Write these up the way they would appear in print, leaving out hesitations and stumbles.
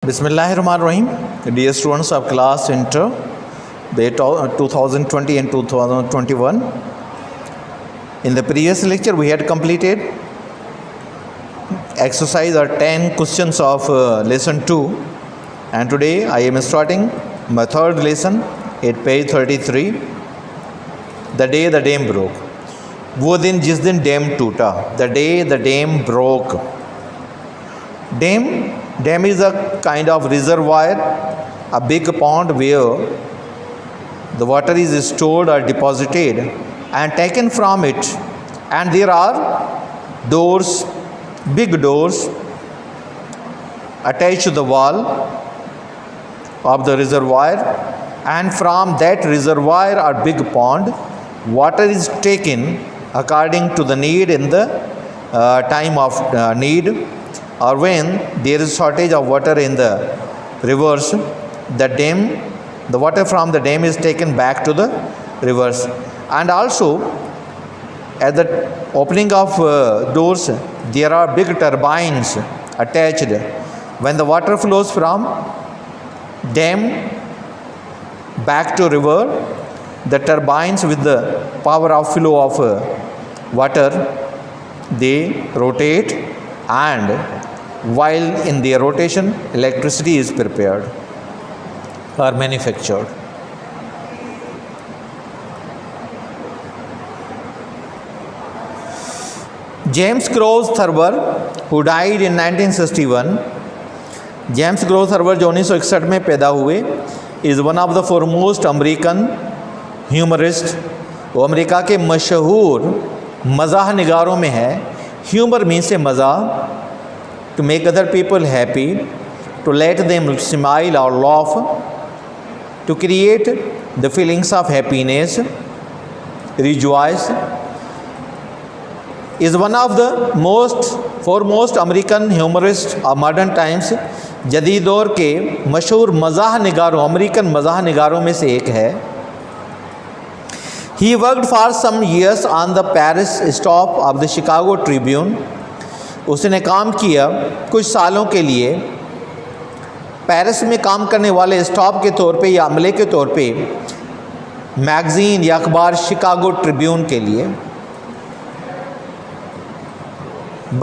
Bismillahirrahmanirrahim. Dear students of class Inter, the 2020 and 2021. In the previous lecture, we had completed exercise or 10 questions of lesson 2, and today I am starting my third lesson at page 33. The day the dam broke. वो दिन जिस दिन dam टूटा. The day the dam broke. Dam is a kind of reservoir, a big pond where the water is stored or deposited and taken from it, and there are doors, big doors attached to the wall of the reservoir, and from that reservoir or big pond water is taken according to the need in the time of need, or when there is shortage of water in the rivers, the water from the dam is taken back to the rivers. And also at the opening of doors there are big turbines attached. When the water flows from dam back to river, the turbines with the power of flow of water, they rotate, and while in their rotation electricity is prepared or manufactured. James Groves Thurber, who died in 1961, James Grove Thurber जो 1961 में पैदा हुए, is one of the foremost American humourist. वो America के मशहूर मज़ाह निगारों में है. Humour means से मज़ाह, to make other people happy, to let them smile or laugh, to create the feelings of happiness, rejoice, is one of the foremost American humorists of modern times. जदीद दौर के मशहूर मज़ाह निगारों, American मज़ाह निगारों में से एक है. He worked for some years on the Paris stop of the Chicago Tribune. उसने काम किया कुछ सालों के लिए पेरिस में काम करने वाले स्टॉप के तौर पे या अमले के तौर पे मैगज़ीन या अखबार शिकागो ट्रिब्यून के लिए.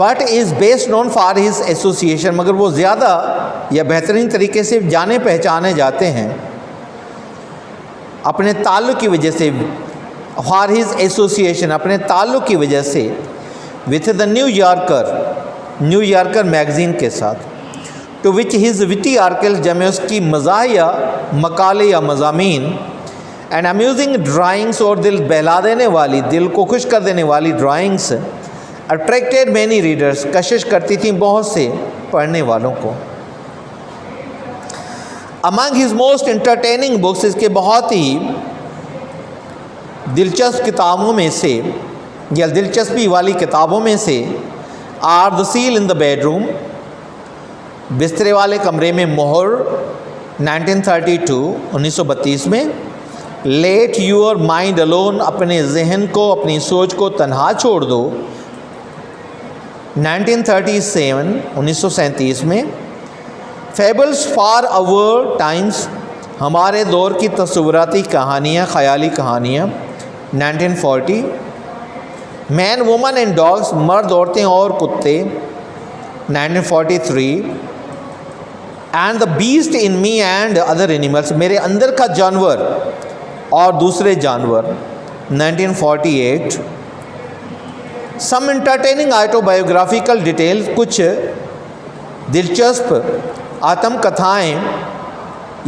But is best known for his association, मगर वो ज़्यादा या बेहतरीन तरीके से जाने पहचाने जाते हैं अपने ताल्लुक़ की वजह से, फॉर हिज एसोसिएशन, अपने ताल्लुक़ की वजह से with the New Yorker magazine के साथ. To which his witty article, जब उसकी मज़ाहिया मकाले या मज़ामीन, एंड अम्यूजिंग ड्राइंग्स, और दिल बहला देने वाली, दिल को खुश कर देने वाली ड्राइंग्स, अट्रैक्टेड मैनी रीडर्स, कशिश करती थी बहुत से पढ़ने वालों को. Among his most entertaining books, इसके बहुत ही दिलचस्प किताबों में से या दिलचस्पी वाली किताबों में से are the seal in the bedroom, बिस्तरे वाले कमरे में मोहर 1932 1932 में, लेट यूर माइंड अलोन, अपने जहन को, अपनी सोच को तन्हा छोड़ दो 1937 1937 में, फेबल्स फॉर आवर टाइम्स, हमारे दौर की तस्वुराती कहानियाँ, ख़याली कहानियाँ 1940, मैन वुमन एंड डॉग्स, मर्द औरतें और कुत्ते 1943, and the beast in me and other animals, मेरे अंदर का जानवर और दूसरे जानवर 1948, सम इंटरटेनिंग ऑटोबायोग्राफिकल डिटेल्स, कुछ दिलचस्प आत्मकथाएँ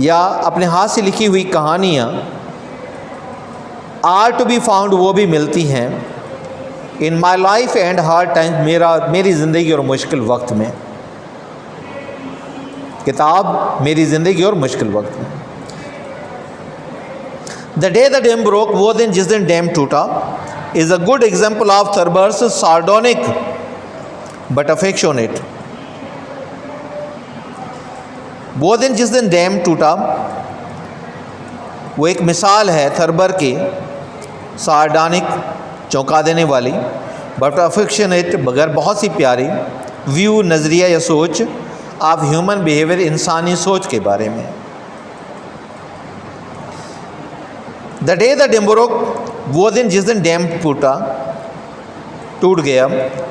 या अपने हाथ से लिखी हुई कहानियाँ आर टू बी फाउंड, वो भी मिलती हैं. In my life and hard time, मेरी ज़िंदगी और मुश्किल वक्त में, किताब मेरी ज़िंदगी और मुश्किल वक्त में. The day the dam broke, वो दिन जिस दिन डैम टूटा, is a good example of Thurber's sardonic but affectionate. वो दिन जिस दिन डैम टूटा, वो एक मिसाल है थर्बर की सार्डोनिक, चौंका देने वाली, बट अफेक्शनेट, बगैर बहुत सी प्यारी, व्यू, नज़रिया या सोच ऑफ ह्यूमन बिहेवियर, इंसानी सोच के बारे में। The day the dam broke, वो दिन जिस दिन डैम टूट गया,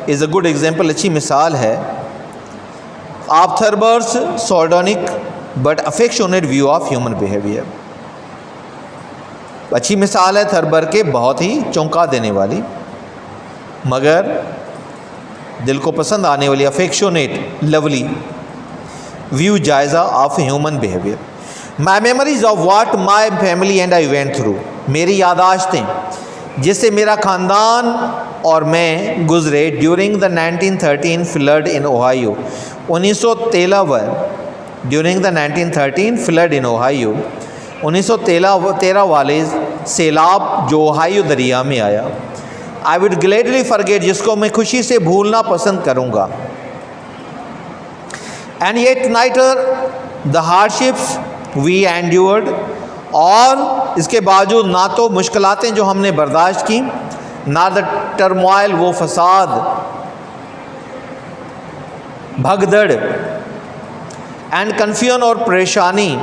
इज़ अ गुड एग्जाम्पल, अच्छी मिसाल है of Thurber's sardonic but affectionate view of human behaviour. अच्छी मिसाल है थर्बर के, बहुत ही चौंका देने वाली मगर दिल को पसंद आने वाली, अफेक्शनेट लवली व्यू, जायज़ा of human behaviour. My memories of what my family and I went through, मेरी यादाश्तें जिससे मेरा ख़ानदान और मैं गुजरे during the 1913 flood in Ohio, 1913 during the 1913 flood in Ohio, 1913 वाले सैलाब जो ओहायो दरिया में आया। आई वुड ग्लेडली फॉरगेट, जिसको मैं खुशी से भूलना पसंद करूँगा। And yet neither the hardships we endured, और इसके बावजूद ना तो मुश्किलातें जो हमने बर्दाश्त की, ना द टर्मोइल, वो फसाद, भगदड़, एंड कन्फ्यूजन और परेशानी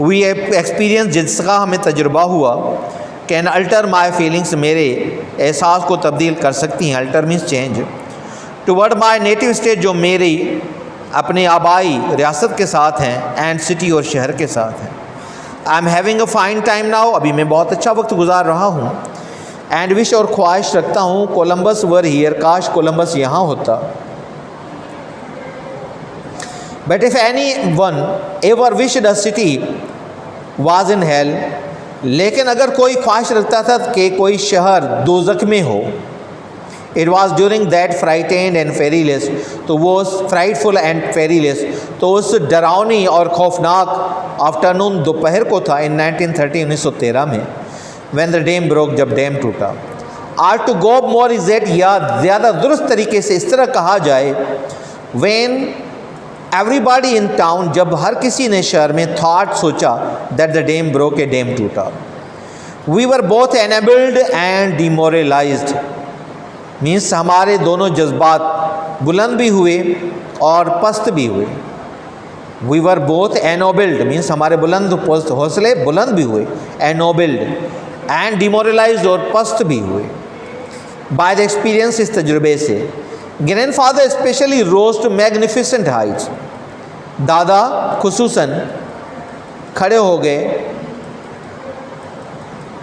वी एक्सपीरियंस, जिसका हमें तजुर्बा हुआ, कैन अल्टर माई फीलिंग्स, मेरे एहसास को तब्दील कर सकती हैं। Alter means change. Toward my native state, जो मेरी अपने आबाई रियासत के साथ हैं, एंड सिटी और शहर के साथ हैं। I am having a find time now, अभी मैं बहुत अच्छा वक्त गुजार रहा हूँ। एंड विश, और ख्वाहिश रखता हूँ, कोलम्बस वर हियर, काश कोलम्बस यहाँ होता। But if any one ever wished a city was in hell, लेकिन अगर कोई ख्वाहिश रखता था कि कोई शहर दोज़ख में हो, it was during that frightened and fearless, तो वो फ्राइटफुल एंड फेरीलेस, तो उस डरावनी और खौफनाक आफ्टरनून दोपहर को था इन 1913 1913 में, व्हेन द डैम ब्रोक, जब डैम टूटा। Or to go more is that, या ज़्यादा दुरुस्त तरीके से इस तरह कहा जाए, व्हेन एवरीबॉडी इन टाउन, जब हर किसी ने शहर में थॉट सोचा that the dam broke, a dam टूटा। We were both enabled and demoralised, means हमारे दोनों जज्बात बुलंद भी हुए और पस्त भी हुए। वी वर बोथ एनोबल्ड, मीन्स हमारे बुलंद हौसले बुलंद भी हुए, एनोबल्ड, एंड डिमोरलाइज्ड, और पस्त भी हुए। बाय द एक्सपीरियंस, इस तजुर्बे से। Grandfather especially rose to magnificent heights, दादा खुसूसन खड़े हो गए,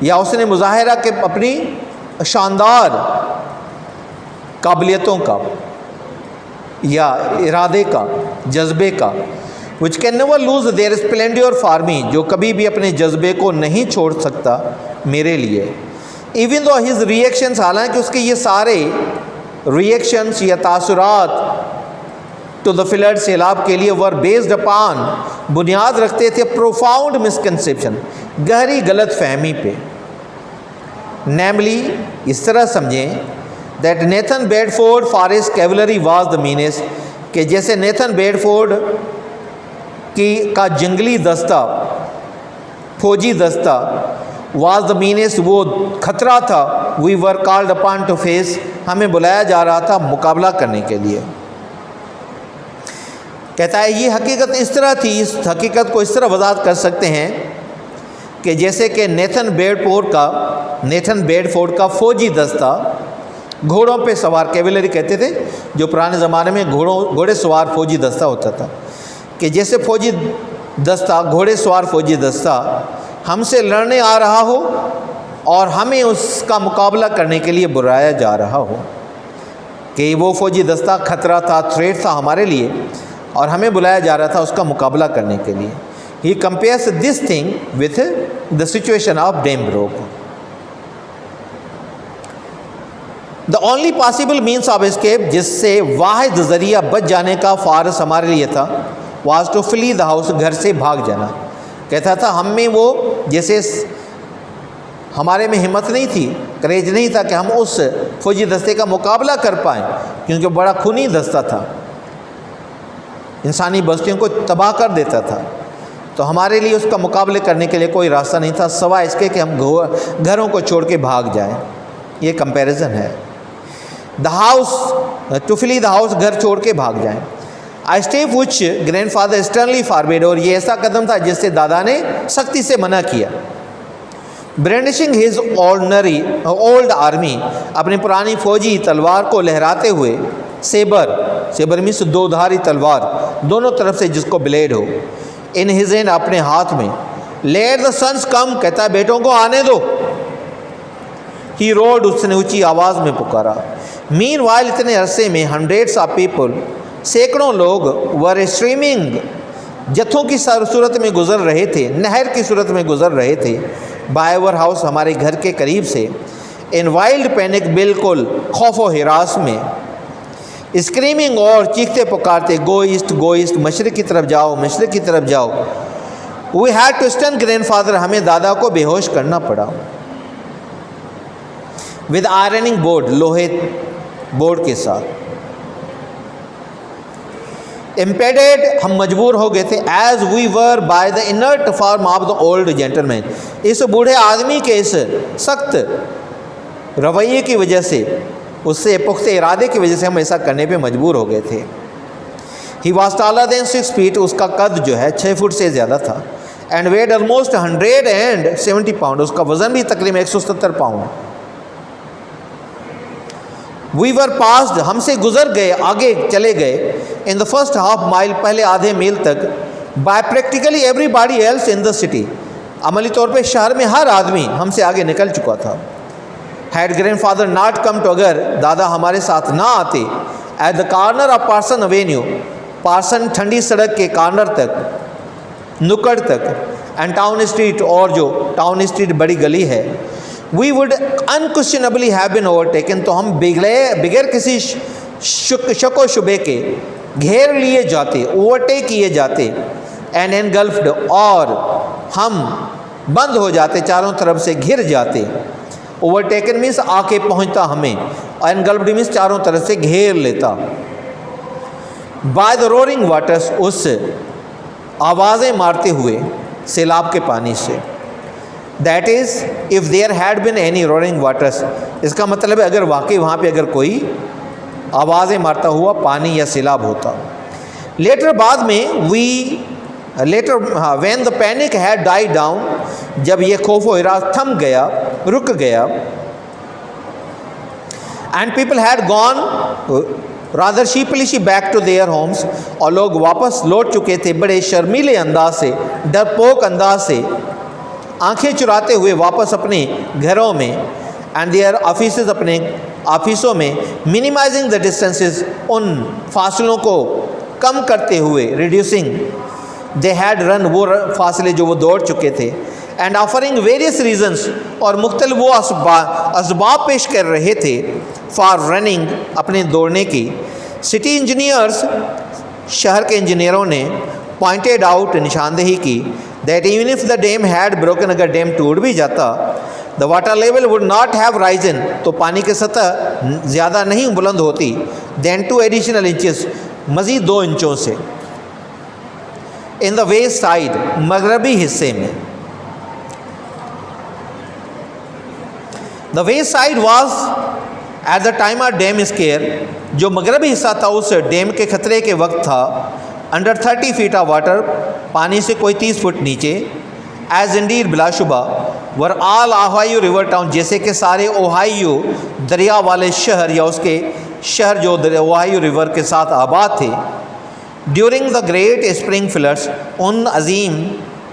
या उसने मुजाहिरा के अपनी शानदार काबिलियतों का या इरादे का, जज्बे का, which can never lose their splendour for me, जो कभी भी अपने जज्बे को नहीं छोड़ सकता मेरे लिए। इवन दो हिज रिएक्शंस, हालांकि उसके ये सारे रिएक्शंस या तासुरात टू द फ्लड, सैलाब के लिए, वर बेस्ड अपॉन, बुनियाद रखते थे प्रोफाउंड मिसकंसेप्शन, गहरी गलत फहमी पे। नेमली, इस तरह समझें, that Nathan Bedford forest cavalry was the menace, कि जैसे नेथन बेडफोर्ड की का जंगली दस्ता, फौजी दस्ता, वाज द मीनेस, वो खतरा था। We were called upon to face, हमें बुलाया जा रहा था मुकाबला करने के लिए। कहता है ये हकीकत इस तरह थी, इस हकीकत को इस तरह वजाहत कर सकते हैं कि जैसे कि नेथन बेडफोर्ड का फौजी दस्ता, घोड़ों पे सवार, कैवलरी कहते थे, जो पुराने ज़माने में घोड़े सवार फौजी दस्ता होता था, कि जैसे फौजी दस्ता, घोड़े सवार फौजी दस्ता हमसे लड़ने आ रहा हो और हमें उसका मुकाबला करने के लिए बुलाया जा रहा हो, कि वो फौजी दस्ता खतरा था, थ्रेट था हमारे लिए, और हमें बुलाया जा रहा था उसका मुकाबला करने के लिए। He compares this thing with the situation of dam broke. The only possible means of escape, जिससे वाहिद ज़रिया बच जाने का फारस हमारे लिए था, was to flee the house, घर से भाग जाना। कहता था हम में वो, जैसे हमारे में हिम्मत नहीं थी, करेज नहीं था कि हम उस फौजी दस्ते का मुकाबला कर पाएँ, क्योंकि बड़ा खूनी दस्ता था, इंसानी बस्तियों को तबाह कर देता था। तो हमारे लिए उसका मुकाबले करने के लिए कोई रास्ता नहीं था, सवाए इसके कि हम घरों को छोड़ के भाग जाएं। ये कंपैरिजन है। The house, to flee the house, घर छोड़ के भाग जाएं। I step which grandfather sternly forbid, और ये ऐसा कदम था जिससे दादा ने सख्ती से मना किया। ब्रेंडिशिंग हिज ओल्ड आर्मी, अपनी पुरानी फौजी तलवार को लहराते हुए, सेबर मीन्स दोधारी तलवार, दोनों तरफ से जिसको ब्लेड हो, इन हिज हैंड अपने हाथ में, लेट द सन्स कम, कहता है बेटों को आने दो। ही रोड, उसने ऊंची आवाज़ में पुकारा। मीन वाइल, इतने अरसे में हंड्रेड्स ऑफ पीपल, सैकड़ों लोग, वर स्ट्रीमिंग, जत्थों की सूरत में गुजर रहे थे, नहर की सूरत में गुजर रहे थे, बाय आवर हाउस, हमारे घर के करीब से, इन वाइल्ड पैनिक, बिल्कुल खौफ व हिरास में, स्क्रीमिंग, और चीखते पुकारते, गो ईस्ट, मशरिक की तरफ जाओ, मशरिक की तरफ जाओ। We had to stun grandfather, हमें दादा को बेहोश करना पड़ा। विद आयरनिंग बोर्ड, लोहे बोर्ड के साथ। इम्पेडेड, हम मजबूर हो गए थे, as we were by the inert form of the old gentleman, इस बूढ़े आदमी के इस सख्त रवैये की वजह से, उससे पुख्ते इरादे की वजह से हम ऐसा करने पे मजबूर हो गए थे। ही वॉज टॉलर देन 6 फीट, उसका कद जो है 6 फुट से ज़्यादा था। एंड वेट ऑलमोस्ट 170 पाउंड, उसका वज़न भी तकरीबन 170 पाउंड। वी वर पास्ड, हमसे गुजर गए, आगे चले गए, in the first half mile, पहले आधे मील तक, by practically everybody else in the city, अमली तौर पे शहर में हर आदमी हमसे आगे निकल चुका था। Had grandfather not come to, अगर दादा हमारे साथ ना आते, at the corner of Parson Avenue, Parson ठंडी सड़क के कॉर्नर तक, नुक्कड़ तक, एंड टाउन स्ट्रीट, और जो टाउन स्ट्रीट बड़ी गली है, we would unquestionably have been overtaken, तो हम बगैर किसी शको शुबे के घेर लिए जाते, ओवरटेक किए जाते, एंड एनगल्फ्ड, और हम बंद हो जाते, चारों तरफ से घिर जाते। ओवरटेकन मीन्स आके पहुंचता हमें, एनगल्फ्ड मीन्स चारों तरफ से घेर लेता। बाय द रोरिंग वाटर्स, उस आवाज़ें मारते हुए सैलाब के पानी से। That is if there had been any roaring waters, इसका मतलब है अगर वाकई वहाँ पे अगर कोई आवाज़ें मारता हुआ पानी या सैलाब होता। लेटर, बाद में, when the panic had died down, जब ये खौफ व हिरास थम गया, रुक गया, and people had gone rather sheepishly back to their homes, और लोग वापस लौट चुके थे बड़े शर्मीले अंदाज से, डरपोक अंदाज से, आंखें चुराते हुए वापस अपने घरों में, एंड देयर ऑफिसेज, अपने ऑफिसों में, मिनिमाइजिंग द डिस्टेंसेस, उन फासलों को कम करते हुए, रिड्यूसिंग, दे हैड रन, वो फासले जो वो दौड़ चुके थे, एंड ऑफरिंग वेरियस रीजन्स, और मुख्तलिफ वो असबाब पेश कर रहे थे, फॉर रनिंग, अपने दौड़ने की। सिटी इंजीनियर्स, शहर के इंजीनियरों ने, पॉइंटेड आउट, निशानदेही की, that even if the dam had broken, अगर डैम टूट भी जाता, the water level would not have Ryzen, तो पानी की सतह ज़्यादा नहीं बुलंद होती, देन 2 एडिशनल इंचेस, मज़ीद 2 इंचों से, इन द वेस्ट साइड, मगरबी हिस्से में। The west side was at the time of dam square, जो मगरबी हिस्सा था उस डैम के खतरे के वक्त था, अंडर 30 फीट ऑफ वाटर, पानी से कोई 30 फुट नीचे, एज इंडीड, बिलाशुबा, were all Ohio river town, जैसे कि सारे ओहायो दरिया वाले शहर या उसके शहर जो ओहायो रिवर के साथ आबाद थे। During the great spring floods, उन अजीम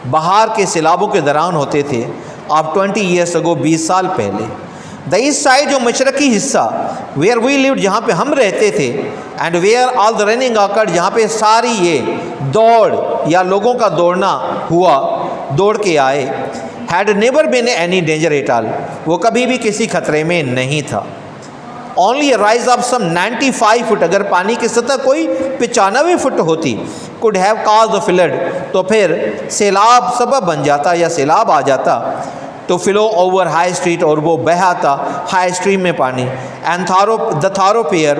बहार के सैलाबों के दौरान होते थे, आप 20 ईयर्स अगो, 20 साल पहले। द ईस्ट साइड, जो मशरकी हिस्सा, वेयर वी लिव्ड, जहाँ पे हम रहते थे, and where all the running occurred, जहाँ पे सारी ये दौड़ या लोगों का दौड़ना हुआ, दौड़ के आए, had never been any danger at all, वो कभी भी किसी खतरे में नहीं था। Only rise of some 95 foot, अगर पानी की सतह कोई 95 फुट होती, could have cause the flood, तो फिर सैलाब सबब बन जाता या सैलाब आ जाता, तो फ्लो ओवर हाई स्ट्रीट, और वो बहाता हाई स्ट्रीम में पानी, and the thoroughfare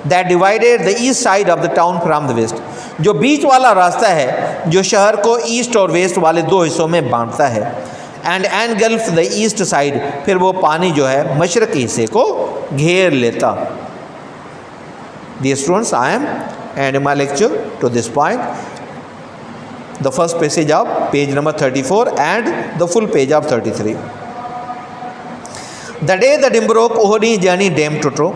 that divided the east side of the town from the west, जो बीच वाला रास्ता है जो शहर को ईस्ट और वेस्ट वाले 2 हिस्सों में बांटता है, and engulf the east side, फिर वो पानी जो है मशरकी हिस्से को घेर लेता। Dear students, I am end my lecture to this point. The first passage of page number 34 and the full page of 33. The day the dim broke, Ohdi journey dame tutro.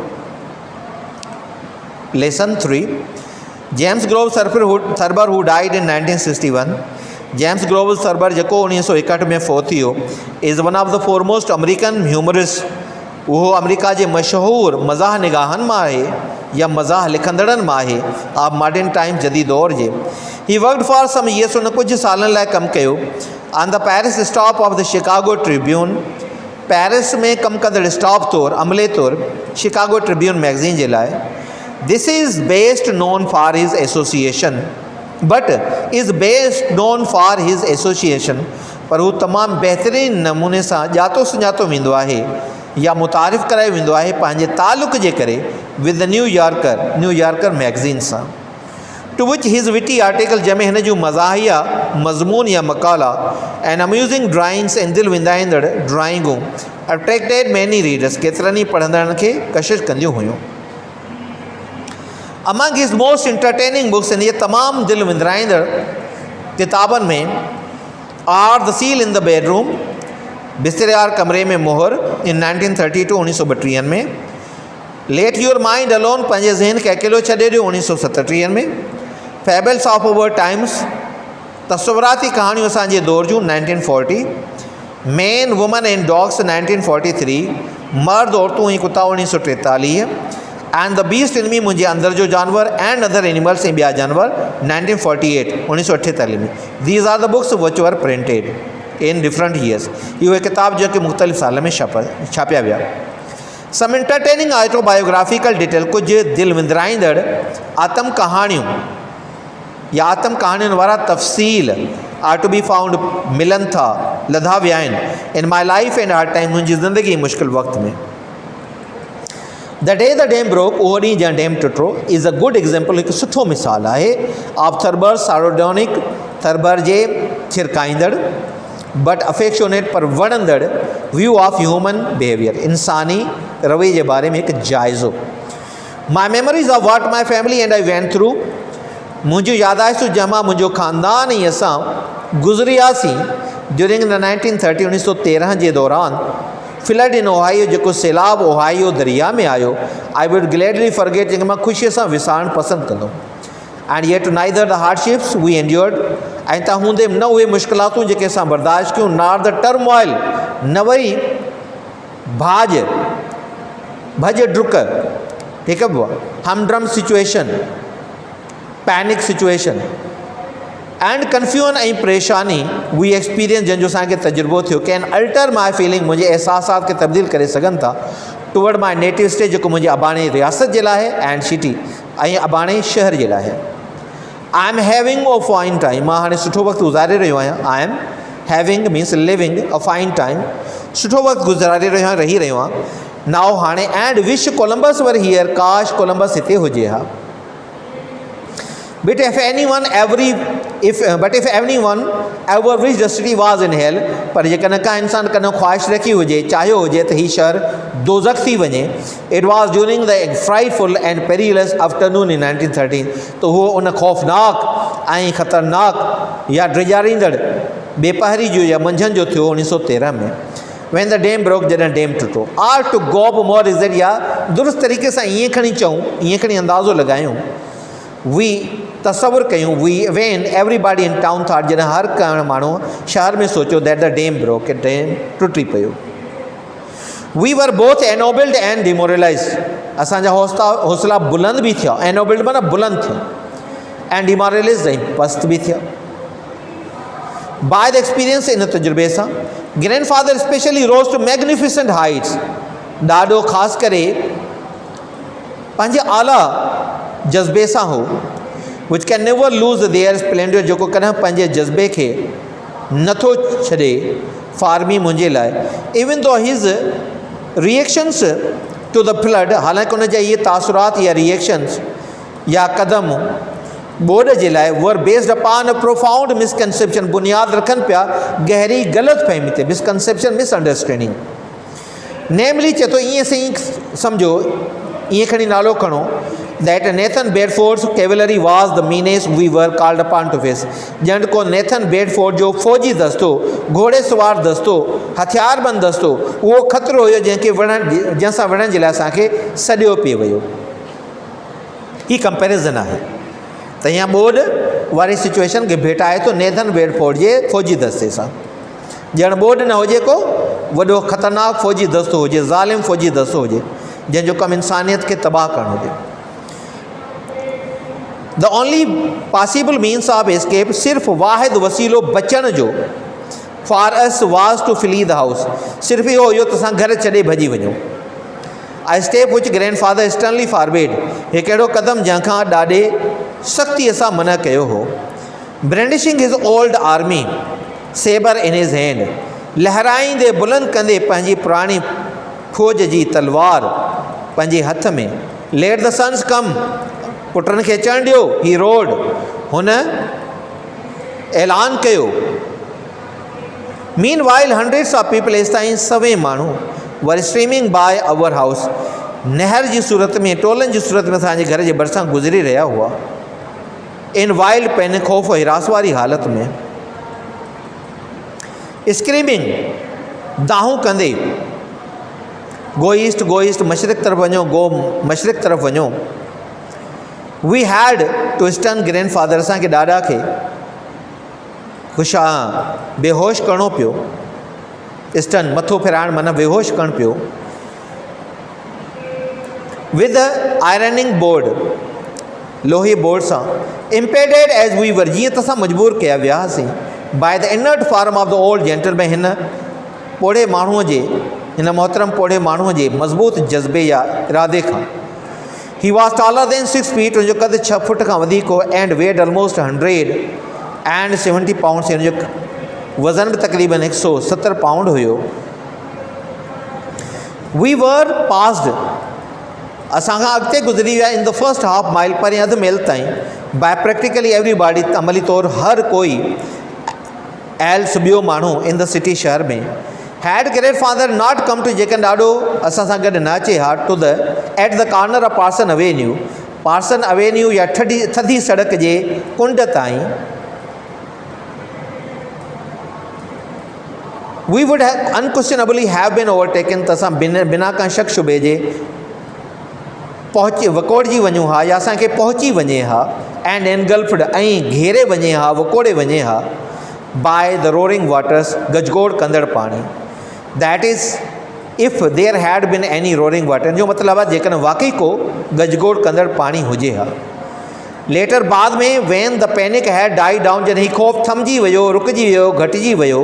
Lesson 3. James Grove Thurber, who died in 1961. James Grove Thurber, जेको 1961 में फ़ौत थियो, is one of the foremost American humorists. वो America जे मशहूर मज़ाह निगाहन मां आहे या मज़ाह लिखंदड़नि मां आहे ऑफ मॉडर्न टाइम जदीद दौर जे. He worked for some years, उन कुछ सालन लाइ कमु कयो on the Paris stop of the Chicago Tribune. Paris में कमु कंदड़ स्टॉप तौर अमले तौर शिकागो ट्रिब्यून मैगज़ीन जे लाइ. This is best known for his association, but is best known for his association. पर हू तमामु बहितरीन नमूने सां ॼातो सुञातो वेंदो आहे या मुतारिफ़ करायो वेंदो आहे पंहिंजे तालुक़ जे करे विद द न्यूयॉर्कर मैगज़ीन सां. To which his witty article, जंहिंमें हिन जूं मज़ाहिया मज़मून या मकाला एंड अम्यूज़िंग ड्राइंग्स ऐं दिलि विंदाईंदड़ ड्राइंगूं अट्रैक्टेड मैनी रीडर्स, केतिरनि ई पढ़ंदड़नि खे कशिश कंदियूं हुयूं. Among his most entertaining books, इन ये तमामु दिलि विंदराईंदड़ किताबनि में are the seal in the bedroom, बिस्तरेवार कमरे में मोहर इन 1932 1932 में. लेट योर माइंड अलोन, पंहिंजे ज़हन खे अकेलो छॾे ॾियो 1937 में. फेबल्स ऑफ अवर टाइम्स, तस्वुराती कहाणियूं असांजे दौर जूं 1940. Man woman and dogs 1943. मर्द औरतूं ऐं कुता 1943. एंड द बीस्ट इन मी, मुंहिंजे अंदर जो जानवर एंड अदर एनिमल्स ऐं ॿिया जानवर 1948 1948 में. These are the books which were printed in different years. इहो किताब जेके मुख़्तलिफ़ साल में छापिया विया. सम इंटरटेनिंग ऑटोबायोग्राफिकल डिटेल, कुझु दिलि विंदराईंदड़ आत्म कहाणियूं या आत्म कहाणियुनि वारा तफ़सील आर टू बी फाउंड मिलनि था, लधा विया आहिनि in my life and hard time, मुंहिंजी ज़िंदगी मुश्किल वक़्त में. The day the dam broke, उहो ॾींहुं जंहिं डेम टुटो, इज़ अ गुड एग्ज़ाम्पल, हिकु सुठो मिसाल आहे ऑफ थर्बर सारोडोनिक, थर्बर जे छिरकाईंदड़ बट अफेक्शोनेट पर वणंदड़ व्यू ऑफ ह्यूमन बिहेवियर, इंसानी रवैये जे बारे में हिकु जाइज़ो. My memories of what my family and I went through, मुंहिंजूं यादाश्तूं जंहिंमां मुंहिंजो ख़ानदान ऐं असां गुज़रियासीं ड्यूरिंग द 1930 1913 जे दौरान. फ्लड इन ओहायो, जेको सैलाब ओहायो दरिया में आयो. आई वुड ग्लैडली फॉरगेट, जंहिंखे मां ख़ुशीअ सां विसारणु पसंदि कंदुमि. And yet neither the hardships we endured, ऐं तव्हां हूंदे न उहे मुश्किलातूं जेके असां बर्दाश्त कयूं, नार द टर्मोइल, न वरी भज डुक, ठीकु आहे, हमड्रम situation, panic situation and confusion ऐं परेशानी वी एक्सपीरियंस, जंहिंजो असांखे तजुर्बो थियो, कैन अल्टर माई फीलिंग, मुंहिंजे एहसासात खे तब्दील करे सघनि था टुवर्ड माई नेटिव स्टेट, जेको मुंहिंजे अबाणे रियासत जे लाइ आहे एंड सिटी ऐं अबाणे शहर जे लाइ आहे. I am having a find time, मां हाणे सुठो वक़्तु गुज़ारे रहियो आहियां. I am having means living a find time, सुठो वक़्तु गुज़ारे रहियो आहियां, रही रहियो आहियां. नाउ हाणे and wish Columbus were here, काश कोलंबस हिते हुजे हा. But if anyone ever wished the city was in hell, पर जेकॾहिं का इंसान कॾहिं ख़्वाहिश रखी हुजे, चाहियो हुजे त हीउ शहर दोज़ख थी वञे, it was during the frightful and perilous afternoon in 1913, तो उहो उन ख़ौफ़नाक ऐं ख़तरनाक या ड्रिजारींदड़ बेपहरी जो या मंझंदि जो थियो 1913 में. when the dam broke, जॾहिं dam टुटो. or to go up more is it, या दुरुस्त तरीक़े सां ईअं खणी चऊं, ईअं खणी अंदाज़ो लॻायूं, we तसवुर कयूं, when everybody in town thought, जॾहिं हर कण माण्हू शहर में सोचियो that the dam broke, dam टुटी पियो. we were both ennobled and demoralized, असांजा हौसला बुलंद बि थिया, ennobled माना बुलंद थिया, and demoralized ऐं पस्त बि थिया by the experience, इन तजुर्बे सां. grandfather especially rose to magnificent heights, ॾाढो ख़ासि करे पंहिंजे आला जज़्बे सां हो, which can never lose their splendor, जेको कॾहिं पंहिंजे जज़्बे खे नथो छॾे. फार्मी मुंहिंजे लाइ, even though his reactions to the flood, हालांकि उन जा इहे तासुरात या रिएक्शन्स या क़दम बोर्ड जे लाइ were based upon a profound misconception, बुनियादु रखनि पिया गहरी ग़लतफ़हमी ते, मिसकनसेप्शन मिसअंडरस्टैंडिंग. नेमली चए थो ईअं सही सम्झो ईअं खणी नालो खणो that Nathan Bedford's cavalry was the meanest we were called upon to face. ॼण को नेथन बेडफोर्ड जो फ़ौजी दस्तो, घोड़े सवार दस्तो, हथियारबंद दस्तो, उहो ख़तरो हुयो जंहिंखे जंहिंसां विढ़ण जे लाइ असांखे सॼियो पिए वियो। ही कंपेरिज़न आहे त हीअं ॿोॾ वारी सिचुएशन खे भेटाए थो नेथन बेडफोर्ड जे फ़ौजी दस्ते सां। ॼण ॿोॾ न हुजे को वॾो ख़तरनाक फ़ौजी दस्तो हुजे, ज़ालिम फ़ौजी दस्तो हुजे जंहिंजो कमु इंसानियत खे तबाह करणु हुजे। The only possible means of escape, सिर्फ़ु वाहिद वसीलो बचण जो for us was to flee the house, सिर्फ़ु इहो हुयो त असां घर छॾे भॼी वञूं। A step which grandfather sternly forbid, हिकु अहिड़ो क़दम जंहिंखां ॾाढे सख़्तीअ सां मना कयो हो। Brandishing his old army sabre in his hand, लहराईंदे बुलंद कंदे पंहिंजी पुराणी फ़ौज जी तलवार पंहिंजे हथ में। लेट द सन्स कम, पुटनि खे अचणु ॾियो, ही रोड, हुन ऐलान कयो। Mean while hundreds of people, एसि ताईं सवे माण्हू वर स्ट्रीमिंग बाय अवर हाउस, नहर जी सूरत में, टोलनि जी सूरत में असांजे घर जे भरिसां गुज़री रहिया हुआ। इन वाइल्ड पैनिक, ख़ौफ़ हिरास वारी हालत में। स्क्रीमिंग, दाहूं कंदे, गो ईस्ट, गो ईस्ट, मशरिक़ तरफ़ वञो, गो मशरिक़ तरफ़ वञो। We had to stun grandfather, असांखे ॾाॾा खे बेहोश करिणो पियो। स्टन, मथो फिराइणु माना बेहोश करणु पियो। With ironing board, Lohi board सां। इम्पेडेड एज वी वर, जीअं त असां मजबूर कया विया हुआसीं। Bye the inert form of the old gentleman, हिन पोड़े माण्हूअ जे, हिन मोहतरम पोड़े माण्हूअ जे मज़बूत जज़्बे या इरादे खां। He was taller than 6 feet, हुनजो कद 6 फुट खां वधीक हो। एंड वेड ऑलमोस्ट 170 पाउंड्स, हिनजो वज़न बि तक़रीबन 170 पाउंड हुयो। वी वर पास्ड, असांखां अॻिते गुज़री विया in the first half mile, परें अधु मील ताईं। बाय प्रैक्टिकली एवरीबॉडी, अमली तौरु हर कोई एल्स ॿियो माण्हू इन द सिटी, शहर में। Had grandfather not come to, जेकॾहिं ॾाढो असां सां गॾु न अचे हा, to the at the corner of Parson Avenue, Parson Avenue या थधी सड़क जे कुंड ताईं। We would unquestionably have been overtaken, त असां बिना का शक शुबे जे पहुची वकोड़जी वञूं हा, या असांखे पहुची वञे हा। एंड एनगल्फ्ड, ऐं घेरे वञे हा, वकोड़े वञे हा। बाय द रोरिंग वाटर्स, गजगोड़ कंदड़ पाणी। That is if there had been any roaring water, जो मतिलबु आहे जेकॾहिं वाकई को गजगोड़ कंदड़ पाणी हुजे हा। लेटर, बाद में, when the panic had die down, जॾहिं ख़ौफ़ थमिजी वियो, रुकिजी वियो, घटिजी वियो।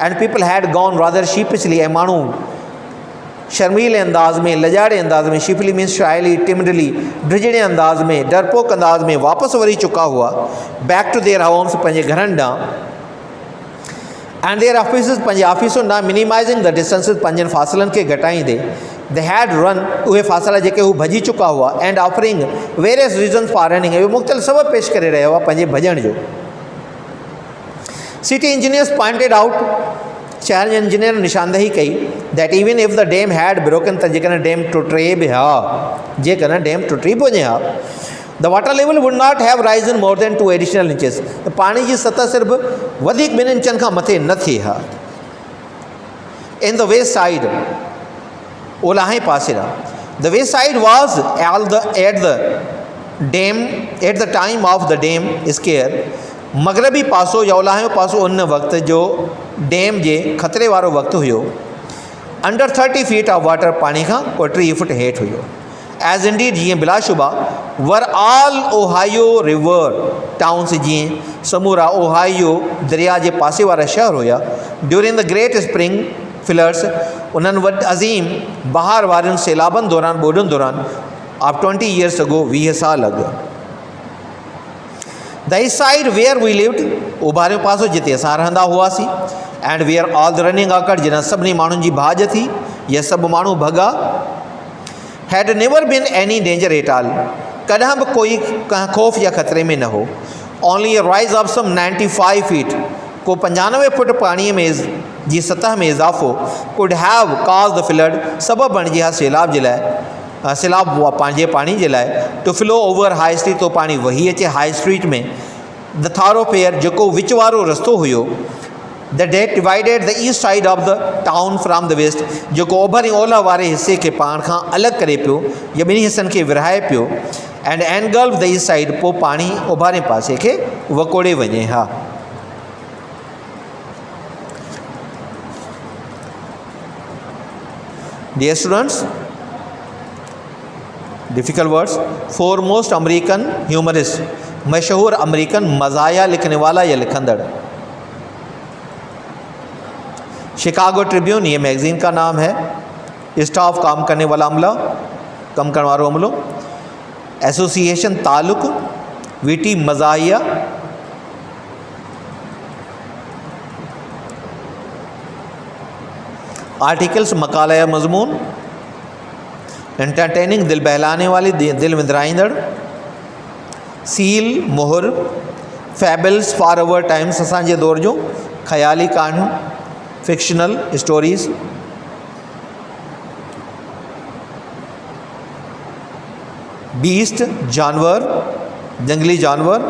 And people had gone rather sheepishly, ऐं माण्हू शर्मीले अंदाज़ में, लजाड़े अंदाज़ में, शीफली मीन्स शाइली, टिमडली, ड्रिजड़े अंदाज़ में, डरपोक अंदाज़ में वापसि वरी चुका हुआ। बैक टू देयर होम्स, पंहिंजे घरनि ॾांहुं। एंड देयर ऑफिसिस, पंहिंजे ऑफिसुनि ॾांहुं। मिनिमाइज़िंग द डिस्टेंसिस, पंहिंजनि फ़ासिलनि खे घटाईंदे। दे हैड रन, उहे फ़ासिला जेके हू भॼी चुका हुआ। And offering various reasons for running, इहो मुख़्तलिफ़ सबबु पेश करे रहिया हुआ पंहिंजे भॼण जो। सिटी इंजीनियर्स पॉइंटेड आउट, शहर जे इंजीनियर निशानदेही कई, that even if the dam had broken, त जेकॾहिं डैम टुटे बि हा, जेकॾहिं डैम टुटी बि वञे हा, the water level would not have risen more than 2 additional inches, त पाणी जी सतह सिर्फ़ु वधीक 2 इंचनि खां मथे न थिए हा। इन द वेस्ट साइड, ओलाहे पासे ॾांहुं। The west side was at the time of the dam scare, मगरबी पासो या ओलाहे पासो उन वक़्त जो डैम जे ख़तरे वारो वक़्तु हुयो। अंडर 30 फीट ऑफ वाटर, पाणी खां 30 फुट हेठि हुयो। एज़ इंडीड, जीअं बिलाशुबा, were all Ohio river towns, जीअं समूरा ओहायो दरिया जे पासे वारा शहर हुया। During the great spring floods, उन्हनि वॾी अज़ीम बहार वारनि सैलाबनि दौरान, ॿोॾुनि दौरान, ऑफ 20 ईयर्स अगो, 20 साल अॻु। The east side where we lived, ओभारियो पासो जिते असां रहंदा हुआसीं। And where all the running occurred, जिन सभिनी माण्हुनि जी भाॼ थी, इहे सभु माण्हू भॻा। Had never been any danger at all, कॾहिं बि कोई कंहिं ख़ौफ़ या ख़तरे में न हो। Only a rise of some 95 feet, को 95 फुट पाणीअ में जी सतह में इज़ाफ़ो could have cause the flood, सबबु बणिजी हा सैलाब जे लाइ। सैलाब पंहिंजे पाणी जे लाइ to flow over High Street, तो पाणी वही अचे हाई स्ट्रीट में। द थारोफेयर जेको विच वारो रस्तो हुयो, the that divided the east side of the town from the west, जेको ओभर ऐं ओलह वारे हिसे खे पाण खां अलॻि करे पियो या ॿिन्ही हिसनि खे विरहाए पियो। And engulf the east side, पोइ पाणी ओभारे पासे खे वकोड़े वञे हा। Dear students, difficult words. Foremost American humorist, मशहूर अमेरिकन मज़ाया लिखने वाला या लिखंदड़। शिकागो ट्रिब्यून, ये मैगज़ीन का नाम है। स्टाफ, काम करने वाला अमला, कम करने वाला अमलो। एसोसिएशन ताल्लुक, वीटी मज़ाहिया। आर्टिकल्स, मकाला या मजमून। एंटरटेनिंग, दिल बहलाने वाली, दिल विंदराईंदड़। सील, मोहर। फैबल्स, फार ओवर टाइम्स, असांजे दौर जो ख़याली कहानियूं, फिक्शनल स्टोरीज़। बीस्ट, जानवर, जंगली जानवर।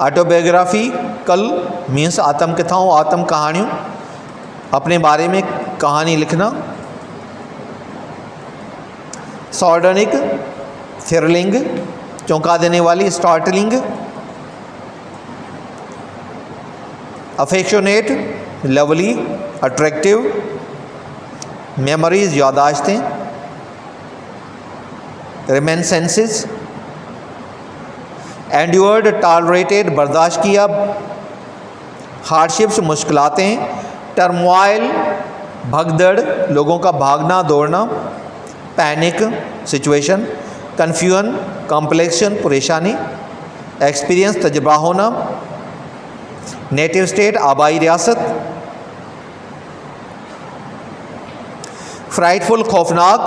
ऑटोबायोग्राफी, कल मीन्स आत्मकथाओं, आत्म कहानियों, अपने बारे में कहानी लिखना। सॉर्डनिक, थ्रिलिंग, चौंका देने वाली, startling. Affectionate, lovely, attractive. Memories, यादाश्तें। रेमिनिसेंसेस, एंड्योर्ड, टॉलरेटेड, बर्दाश्त किया। हार्डशिप्स, मुश्किलातें। टर्मोइल, भगदड़, लोगों का भागना दौड़ना। Panic, situation. कन्फ्यूजन, कॉम्प्लेक्शन, परेशानी। एक्सपीरियंस, तजुर्बा होना। नेटिव स्टेट, आबाई रियासत। फ्राइटफुल, खौफनाक।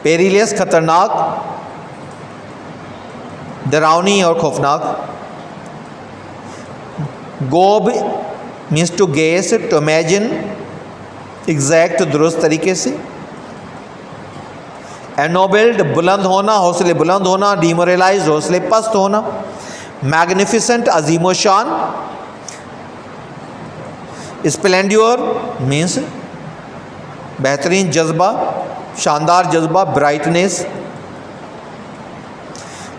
पेरिलियस, खतरनाक, डरावनी और खौफनाक। Gob means to guess, to imagine, exact, दुरुस्त तरीके से। एनोबल्ड, बुलंद होना, हौसले बुलंद होना। डिमोरलाइज, हौसले पस्त होना। मैग्निफिसेंट, अजीमो शान। स्प्लेंड्योर मीन्स बेहतरीन जज्बा, शानदार जज्बा, ब्राइटनेस।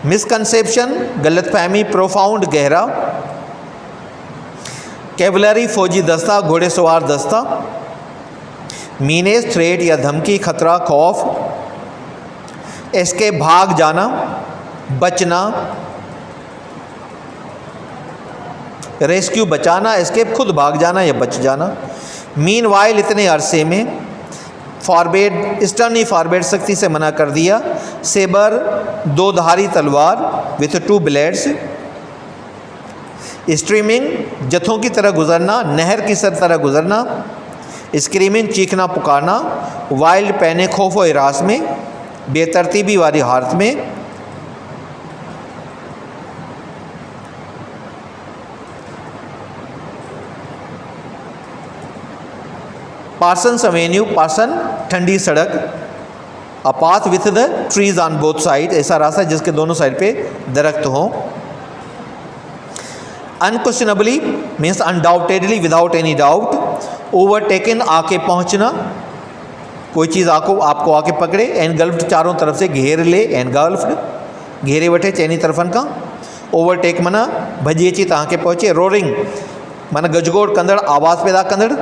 मिसकंसेप्शन, गलतफहमी, प्रोफाउंड, गहरा। कैवलरी, फौजी दस्ता, घोड़ेसवार दस्ता। मीनेस, थ्रेट या धमकी, खतरा, खौफ। एस्केप, भाग जाना, बचना। रेस्क्यू, बचाना। एस्केप, खुद भाग जाना या बच जाना। मीनवाइल, इतने अरसे में। फॉरबेड, स्टर्नी, फॉरबेड, सख्ती से मना कर दिया। सेबर, दो धारी तलवार, विथ टू ब्लेड्स। स्ट्रीमिंग, जत्थों की तरह गुजरना, नहर की तरह गुजरना। स्क्रीमिंग, चीखना, पुकारना। वाइल्ड, पैने, खौफ व हिरास में, बेतरतीबी वाली हालत में। पार्सन्स एवेन्यू, पार्सन, ठंडी सड़क। A path with the trees on both side, ऐसा रास्ता जिसके दोनों साइड पे दरख्त हों। Unquestionably means undoubtedly, without any doubt. Overtaken, आके पहुंचना, कोई चीज़ आपको आके पकड़े। एनगल्फ्ड, चारों तरफ से घेर ले। एनगल्फ्ड, घेरे वठे चइनी तरफ़नि खां। ओवरटेक माना भॼी अची तव्हांखे पहुचे। रोरिंग माना गजगोड़ कंदड़, आवाज़ पैदा कंदड़।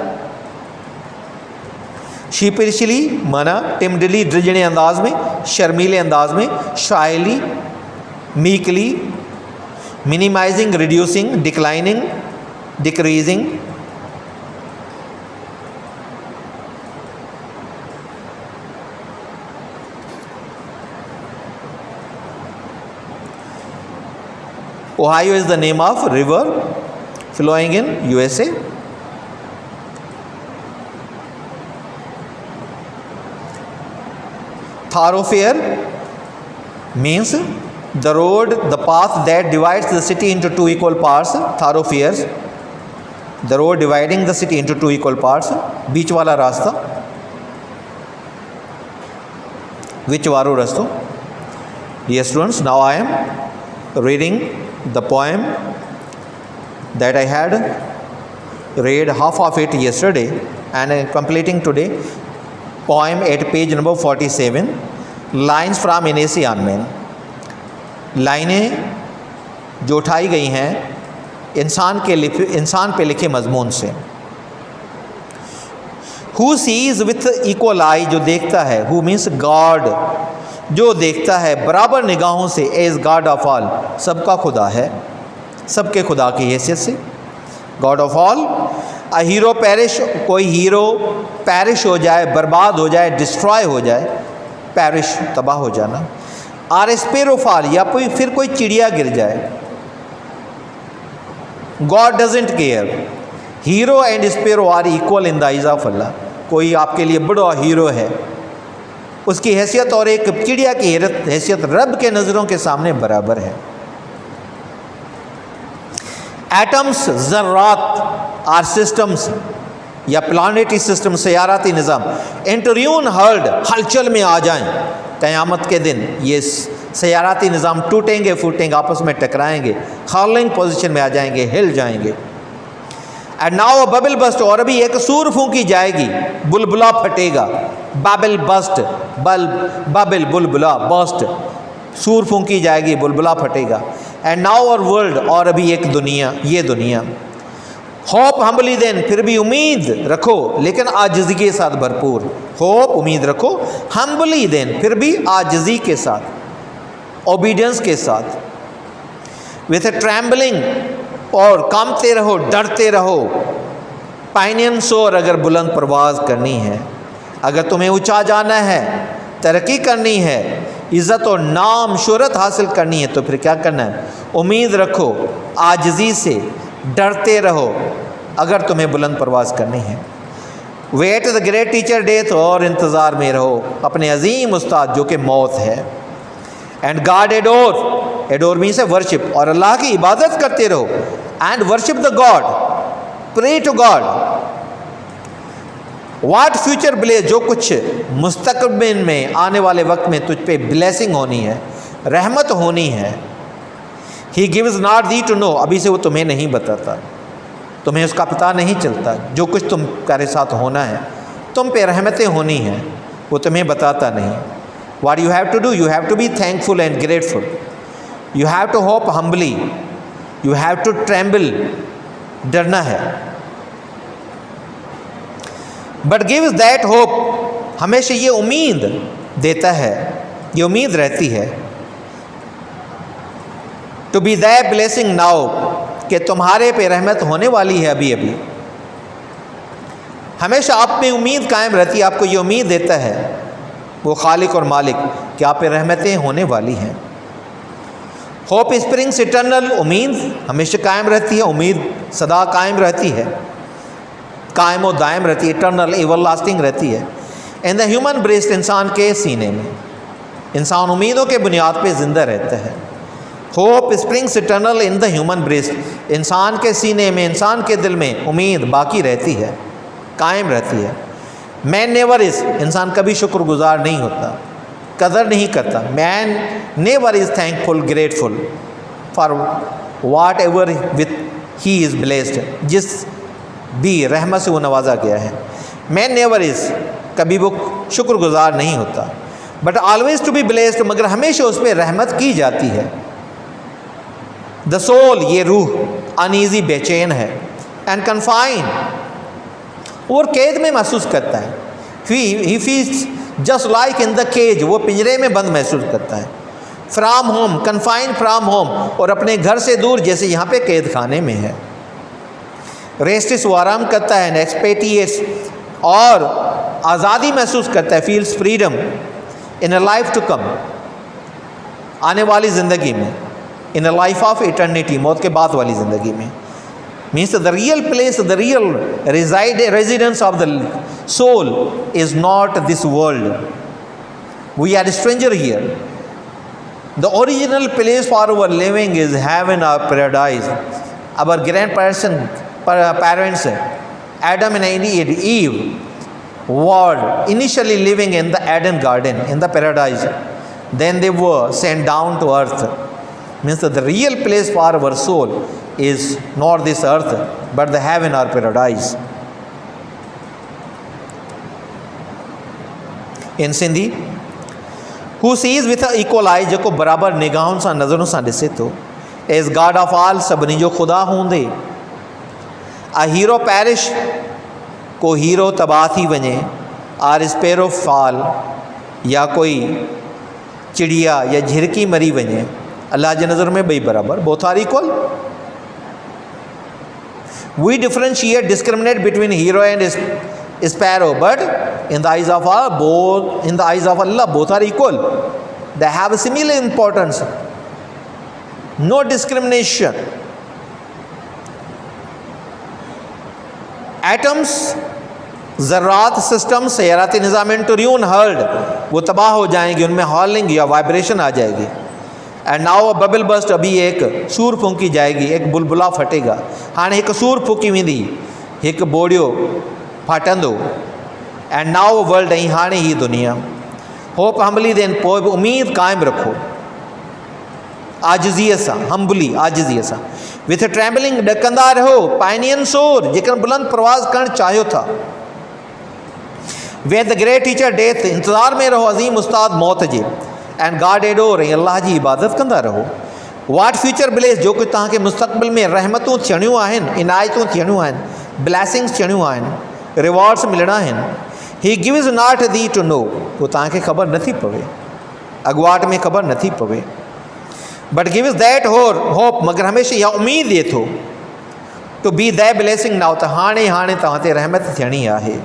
शीपिशली माना टिमडली, ड्रिजणे अंदाज में, शर्मीले अंदाज में। Shyly, meekly. Minimising, reducing, declining, decreasing. Ohio is the name of river flowing in USA. Thoroughfare means the road, the path that divides the city into two equal parts. Thoroughfares, the road dividing the city into two equal parts, बीच वाला रास्ता. which varu rastu. Dear students, now I am reading the poem that I had read half of it yesterday and I am completing today. Poem at page number 47, lines from Inesi Anmen. लाइनें जो उठाई गई हैं इंसान पे लिखे मजमून से. Who sees with equal eye, जो देखता है, who means God, जो देखता है बराबर निगाहों से, as God of all, सबका खुदा है, सबके खुदा की हैसियत से, God of all. A hero perish, कोई हीरो पैरिश हो जाए, बर्बाद हो जाए, डिस्ट्रॉय हो जाए, पैरिश तबाह हो जाना. आर स्पेरो फॉल, या फिर कोई चिड़िया गिर जाए. God doesn't care. Hero and sparrow are equal in the eyes of अल्लाह. कोई आपके लिए बड़ा हीरो है, उसकी हैसियत और एक चिड़िया की हैसियत रब के नज़रों के सामने बराबर है. एटम्स, ज़र्रात आर सिस्टम्स या प्लानेटरी सिस्टम, सयाराती निज़ाम. इंटरयून हर्ड, हलचल में आ जाएं. क़यामत के दिन ये सयाराती निज़ाम टूटेंगे फूटेंगे, आपस में टकराएंगे, हर्लिंग पोजीशन में आ जाएंगे, हिल जाएंगे. And now a bubble bust, और अभी एक सूर फूंकी जाएगी, बुलबुला फटेगा. बबल बस्ट, बबल बुलबुला, बस्ट सूर फूंकी जाएगी, बुलबुला फटेगा. एंड नाउ अवर वर्ल्ड, और अभी एक दुनिया, ये दुनिया. होप हम्बली देन, फिर भी उम्मीद रखो लेकिन आजिज़ी के साथ भरपूर. होप, उम्मीद रखो, हम्बली देन, फिर भी आजिज़ी के साथ, ओबीडियंस के साथ. विथ ए ट्रैम्बलिंग, और कांपते रहो, डरते रहो. पाइनियन सोर, अगर बुलंद परवाज़ करनी है, अगर तुम्हें ऊंचा जाना है, तरक्की करनी है, इज़्ज़त और नाम शोहरत हासिल करनी है, तो फिर क्या करना है? उम्मीद रखो, आजिज़ी से डरते रहो अगर तुम्हें बुलंद परवाज़ करनी है. Wait the great teacher death, और इंतज़ार में रहो अपने अजीम उस्ताद जो कि मौत है. And God adore, adore means worship, और अल्लाह की इबादत करते रहो. And worship the God, pray to God. What future bless, जो कुछ मुस्तकबिल में आने वाले वक्त में तुझ पे ब्लेसिंग होनी है, रहमत होनी है. He gives not thee to know, अभी से वो तुम्हें नहीं बताता, तुम्हें उसका पता नहीं चलता. जो कुछ तुम्हारे साथ होना है, तुम पे रहमतें होनी हैं, वो तुम्हें बताता नहीं. What you have to do, you have to be thankful and grateful. You have to hope humbly. You have to tremble, डरना है. But gives that hope, हमेशा ये उम्मीद देता है, ये उम्मीद रहती है. To be that blessing now, कि तुम्हारे पे रहमत होने वाली है अभी अभी. हमेशा आप में उम्मीद कायम रहती है, आपको ये उम्मीद देता है वो खालिक और मालिक कि आप पे रहमतें होने वाली हैं. होप स्प्रिंग्स इटर्नल, उम्मीद हमेशा कायम रहती है, उम्मीद सदा कायम रहती है, कायम और दायम रहती है, इटर्नल एवर लास्टिंग रहती है. इन द ह्यूमन ब्रेस्ट, इंसान के सीने में, इंसान उम्मीदों के बुनियाद पे ज़िंदा रहता है. Hope springs eternal in the human breast, इंसान के सीने में, इंसान के दिल में उम्मीद बाकी रहती है, कायम रहती है. मैन नेवर इज़, इंसान कभी शुक्रगुजार नहीं होता, कदर नहीं करता. Man never is thankful grateful for watt ever with he is blessed, जिस भी रहमत से वो नवाजा गया है. मैन नेवर इज़, कभी वो शुक्रगुजार नहीं होता. But always to be blessed, मगर हमेशा उस पर रहमत की जाती है. द सोल, ये रूह अनईजी, बेचैन है. एंड कन्फाइन, और कैद में महसूस करता है. He feels just like in the cage, वो पिंजरे में बंद महसूस करता है. From home, confine from home, और अपने घर से दूर, जैसे यहाँ पे कैद खाने में है. रेस्टिस, वो आराम करता है. एक्सपेटिएट्स, और आज़ादी महसूस करता है. Feels freedom in a life to come, आने वाली ज़िंदगी में. In a life of eternity, मौत के बाद वाली ज़िंदगी में. Means the real place, the real residence of the soul is not this world. We are a stranger here. The original place for our living is heaven or paradise. Our grandparents, Adam and Eve, were initially living in the Eden garden, in the paradise, then they were sent down to earth. Means that the real place for our soul is not this earth, but the heaven or paradise. In Sindhi, who sees with an equal eye, जेको बराबर निगाहुनि सां नज़रुनि सां ॾिसे थो, as God of all, सभिनी जो ख़ुदा हूंदे. A hero perish, को हीरो तबाह थी वञे, आर स्पेरो फॉल, या कोई चिड़िया या झिरकी मरी वञे, अल्लाह जे नज़र में ॿई बराबर, both are equal. We differentiate, discriminate between hero and sparrow, but in the eyes of Allah, in the eyes of Allah, both are equal. They have a similar importance. No discrimination. Atoms, ज़र्रात system, सैराती निज़ाम टूरियन हर्ड, वो तबाह हो जाएंगे, उनमें हॉलिंग या वाइब्रेशन आ जाएगी. एंड नाउ बबल बस्ट, अभी एक सूर फूंकी जाएगी, एक बुलबुला फटेगा. हाँ एक सूर फूकी वेंदी, एक बोड़ियो फाटंदो. एंड नाउ वर्ल्ड, ऐं हाणे ही दुनिया. होप हम्बली देन, पोइ बि उम्मीद क़ाइमु रखो आजिज़ीअ सां, हम्बली आजिज़ीअ सां. विथ ट्रैवलिंग, ॾकंदा रहो. पाइनियन सोर, जेकॾहिं बुलंद प्रवास करणु चाहियो था. Way the great teacher death, इंतज़ार में रहो अज़ीम उस्ताद मौत जे. एंड गॉड एडोर, ऐं अल्लाह जी इबादत कंदा रहो. वाट फ्यूचर ब्लेस, जो कुझु तव्हांखे मुस्तक़बिल में रहमतूं थियणियूं आहिनि, इनायतूं थियणियूं आहिनि, ब्लैसिंग्स थियणियूं आहिनि, रिवॉर्ड्स मिलणा आहिनि. He gives not thee to know, उहो तव्हांखे ख़बर नथी पवे, अॻुवाट में ख़बर नथी पवे. बट गिव्स दैट होप, मगर हमेशह इहा उमेद ॾिए थो, to be that blessing now, त हाणे हाणे तव्हां ते रहमत थियणी आहे.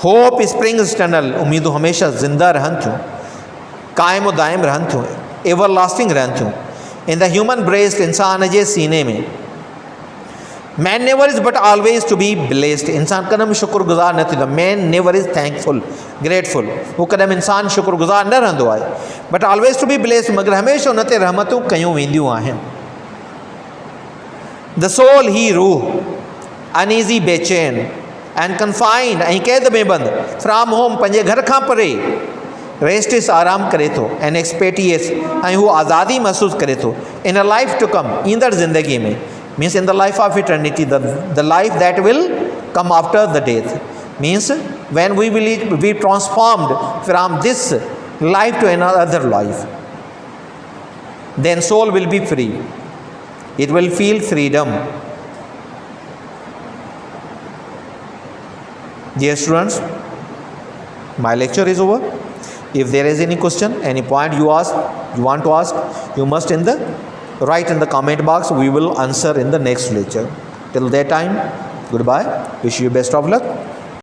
होप स्प्रिंग्स टनल, उम्मीदूं हमेशह ज़िंदा रहनि थियूं, क़ाइमु दाइम रहनि थियूं, एवर लास्टिंग रहनि थियूं. इन द ह्यूमन ब्रेस्ट, इंसान जे सीने में. Man never is but always to be blessed, इंसान कदम शुक्रगुज़ार न थींदो. Man never is thankful, grateful, हू कदम इंसान शुक्रगुज़ार न रहंदो आहे. But always to be blessed, मगर हमेशह उन ते रहमतूं कयूं वेंदियूं आहिनि. द सोल, ही रूह, अनईज़ी, बेचैन एंड कन्फाइंड, ऐं क़ैद में बंदि, फ्राम होम, पंहिंजे घर खां परे. रेस्टिस, आराम करे थो. एंड एक्सपेटियस, ऐं हू आज़ादी महसूसु करे थो. इन अ लाइफ टू कम, ईंदड़ ज़िंदगी में. Means in the life of eternity, the life that will come after the death. Means when we will be transformed from this life to another life, then soul will be free. It will feel freedom. Dear students, my lecture is over. If there is any question, any point you want to ask, you must write in the comment box. We will answer in the next lecture. Till that time, goodbye. Wish you best of luck.